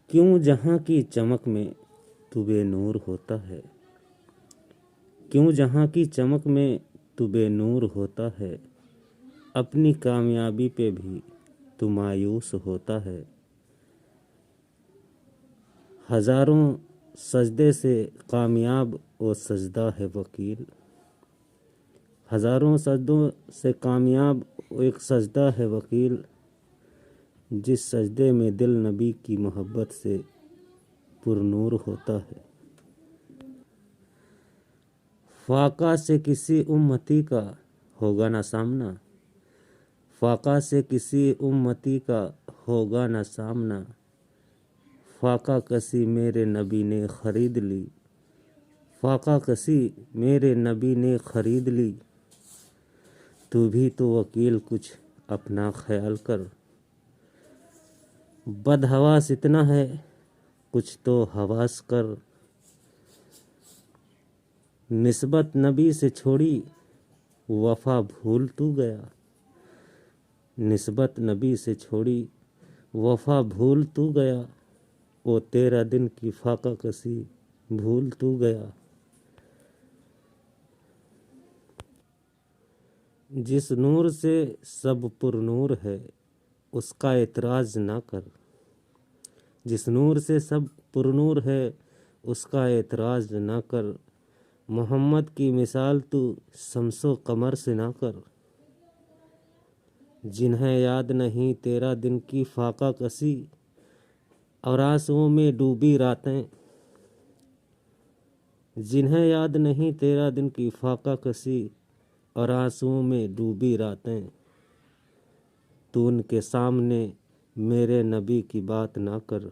کیوں جہاں کی چمک میں تو بے نور ہوتا ہے، کیوں جہاں کی چمک میں تو بے نور ہوتا ہے، اپنی کامیابی پہ بھی تو مایوس ہوتا ہے۔ ہزاروں سجدے سے کامیاب وہ سجدہ ہے وکیل، ہزاروں سجدوں سے کامیاب وہ ایک سجدہ ہے وکیل، جس سجدے میں دل نبی کی محبت سے پر نور ہوتا ہے۔ فاقہ سے کسی امتی کا ہوگا نہ سامنا، فاقہ سے کسی امتی کا ہوگا نہ سامنا، فاقہ کسی میرے نبی نے خرید لی، فاقہ کسی میرے نبی نے خرید لی، تو بھی تو وکیل کچھ اپنا خیال کر، بد حواس اتنا ہے کچھ تو حواس کر، نسبت نبی سے چھوڑی وفا بھول تو گیا، نسبت نبی سے چھوڑی وفا بھول تو گیا، وہ تیرا دن کی فاقہ کسی بھول تو گیا۔ جس نور سے سب پر نور ہے اس کا اعتراض نہ کر، جس نور سے سب پر نور ہے اس کا اعتراض نہ کر، محمد کی مثال تو شمس و قمر سے نہ کر، جنہیں یاد نہیں تیرا دن کی فاقہ کسی اور آنسوؤں میں ڈوبی راتیں، جنہیں یاد نہیں تیرا دن کی فاقہ کسی اور آنسوؤں میں ڈوبی راتیں، تو ان کے سامنے میرے نبی کی بات نہ کر۔